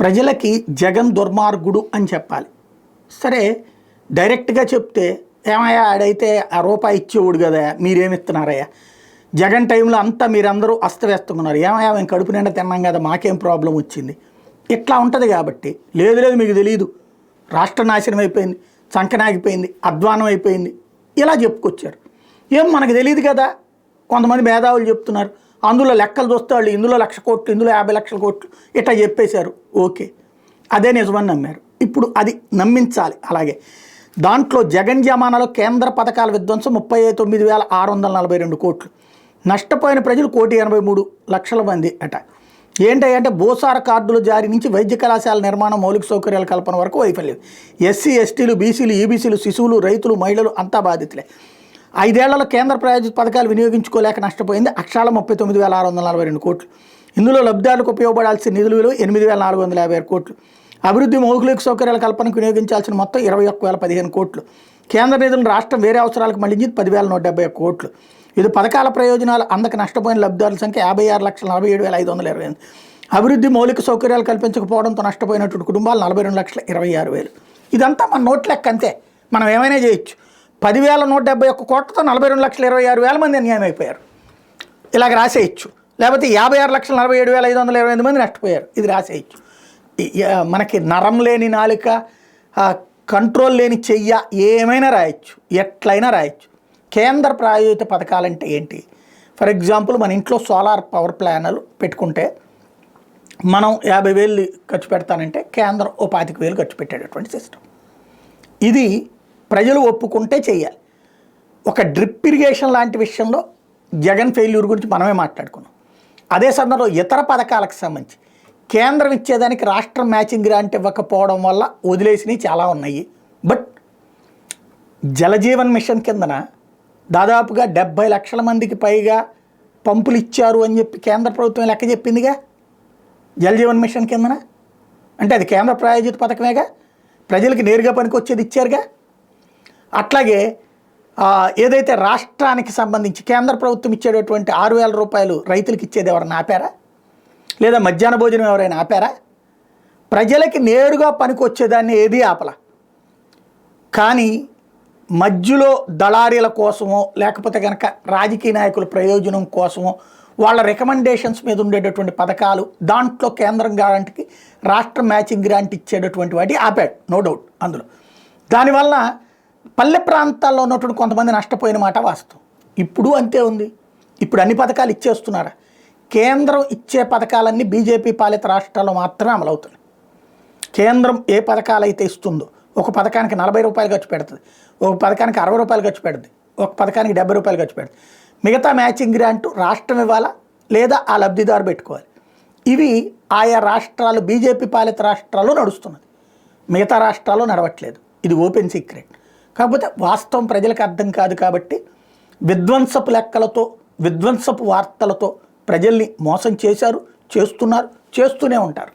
ప్రజలకి జగన్ దుర్మార్గుడు అని చెప్పాలి. సరే డైరెక్ట్గా చెప్తే ఏమయ్యా ఆడైతే ఆ రూపాయి ఇచ్చేవాడు కదా, మీరేమిస్తున్నారయ్యా, జగన్ టైంలో అంతా మీరందరూ అస్తవ్యస్తున్నారు, ఏమయ్యా మేము కడుపు నిండా తిన్నాం కదా మాకేం ప్రాబ్లం వచ్చింది, ఇట్లా ఉంటుంది. కాబట్టి లేదు మీకు తెలియదు, రాష్ట్ర నాశనం అయిపోయింది, సంకనాగిపోయింది, అధ్వానం అయిపోయింది, ఇలా చెప్పుకొచ్చారు. ఏం మనకు తెలియదు కదా, కొంతమంది మేధావులు చెప్తున్నారు, అందులో లెక్కలు చూస్తే వాళ్ళు ఇందులో 1,00,000 కోట్లు, ఇందులో 50 లక్షల కోట్లు ఇట్లా చెప్పేశారు. ఓకే, అదే నిజమని నమ్మారు. ఇప్పుడు అది నమ్మించాలి. అలాగే దాంట్లో జగన్ జమానాలో కేంద్ర పథకాల విధ్వంసం 39,642 కోట్లు, నష్టపోయిన ప్రజలు 1,83,00,000 మంది అట. ఏంటంటే భూసార కార్డుల జారీ నుంచి వైద్య కళాశాల నిర్మాణం, మౌలిక సౌకర్యాల కల్పన వరకు వైఫల్యం. ఎస్సీ ఎస్టీలు, బీసీలు, ఈబీసీలు, శిశువులు, రైతులు, మహిళలు అంతా బాధితులే. 5 ఏళ్లలో కేంద్ర ప్రాయోజిత పథకాలు వినియోగించుకోలేక నష్టపోయింది అక్షరాల 39,642 కోట్లు. ఇందులో లబ్ధిదారులకు ఉపయోగపడాల్సిన నిధుల విలువ 8,456 కోట్లు. అభివృద్ధి, మౌలిక సౌకర్యాల కల్పనకు వినియోగించాల్సిన మొత్తం 21,015 కోట్లు. కేంద్ర నిధులను రాష్ట్రం వేరే అవసరాలకు మళ్లించింది 10,171 కోట్లు. ఇది పథకాల ప్రయోజనాలు అందక నష్టపోయిన లబ్ధిదారుల సంఖ్య 56,47,528. అభివృద్ధి, మౌలిక సౌకర్యాలు కల్పించకపోవడంతో నష్టపోయినటువంటి కుటుంబాలు 42,26,000. ఇదంతా మన నోట్ లెక్క అంతే, మనం ఏమైనా చేయొచ్చు. 10,171 కోట్లతో 42,26,000 మంది అన్యాయం అయిపోయారు, ఇలాగ రాసేయచ్చు. లేకపోతే 56,47,528 మంది నష్టపోయారు, ఇది రాసేయచ్చు. మనకి నరం లేని నాలుక, కంట్రోల్ లేని చెయ్య, ఏమైనా రాయొచ్చు, ఎట్లయినా రాయొచ్చు. కేంద్ర ప్రాయోజిత పథకాలంటే ఏంటి? ఫర్ ఎగ్జాంపుల్ మన ఇంట్లో సోలార్ పవర్ ప్లానలు పెట్టుకుంటే మనం 50,000 ఖర్చు పెడతానంటే కేంద్రం 25,000 ఖర్చు పెట్టేటటువంటి సిస్టమ్. ఇది ప్రజలు ఒప్పుకుంటే చేయాలి. ఒక డ్రిప్ ఇరిగేషన్ లాంటి విషయంలో జగన్ ఫెయిల్యూర్ గురించి మనమే మాట్లాడుకున్నాం. అదే సందర్భంలో ఇతర పథకాలకు సంబంధించి కేంద్రం ఇచ్చేదానికి రాష్ట్రం మ్యాచింగ్ గ్రాంట్ ఇవ్వకపోవడం వల్ల వదిలేసినవి చాలా ఉన్నాయి. బట్ జలజీవన్ మిషన్ కిందన దాదాపుగా 70 లక్షల మందికి పైగా పంపులు ఇచ్చారు అని చెప్పి కేంద్ర ప్రభుత్వం లెక్క చెప్పిందిగా. జలజీవన్ మిషన్ కిందన అంటే అది కేంద్ర ప్రాయోజిత పథకమేగా, ప్రజలకి నేరుగా పనికొచ్చేది ఇచ్చారుగా. అట్లాగే ఏదైతే రాష్ట్రానికి సంబంధించి కేంద్ర ప్రభుత్వం ఇచ్చేటటువంటి 6,000 రూపాయలు రైతులకు ఇచ్చేది ఎవరైనా ఆపారా? లేదా మధ్యాహ్న భోజనం ఎవరైనా ఆపారా? ప్రజలకి నేరుగా పనికొచ్చేదాన్ని ఏది ఆపల. కానీ మధ్యలో దళారీల కోసమో లేకపోతే కనుక రాజకీయ నాయకుల ప్రయోజనం కోసమో వాళ్ళ రికమెండేషన్స్ మీద ఉండేటటువంటి పథకాలు, దాంట్లో కేంద్రం గ్రాంట్కి రాష్ట్రం మ్యాచింగ్ గ్రాంట్ ఇచ్చేటటువంటి వాటి ఆపాడు, నో డౌట్. అందులో దానివల్ల పల్లె ప్రాంతాల్లో ఉన్నటువంటి కొంతమంది నష్టపోయిన మాట వాస్తవం. ఇప్పుడు అంతే ఉంది. ఇప్పుడు అన్ని పథకాలు ఇచ్చేస్తున్నారా? కేంద్రం ఇచ్చే పథకాలన్నీ బీజేపీ పాలిత రాష్ట్రాల్లో మాత్రమే అమలవుతున్నాయి. కేంద్రం ఏ పథకాలు అయితే ఇస్తుందో, ఒక పథకానికి 40 రూపాయలు ఖర్చు పెడుతుంది, ఒక పథకానికి 60 రూపాయలు ఖర్చు పెడుతుంది, ఒక పథకానికి 70 రూపాయలు ఖర్చు పెడుతుంది. మిగతా మ్యాచింగ్ గ్రాంట్ రాష్ట్రం ఇవ్వాలా లేదా ఆ లబ్ధిదారు పెట్టుకోవాలి. ఇవి ఆయా రాష్ట్రాలు, బీజేపీ పాలిత రాష్ట్రాల్లో నడుస్తున్నది, మిగతా రాష్ట్రాల్లో నడవట్లేదు. ఇది ఓపెన్ సీక్రెట్. కాకపోతే వాస్తవం ప్రజలకు అర్థం కాదు కాబట్టి విధ్వంసపు లెక్కలతో, విధ్వంసపు వార్తలతో ప్రజల్ని మోసం చేశారు, చేస్తున్నారు, చేస్తూనే ఉంటారు.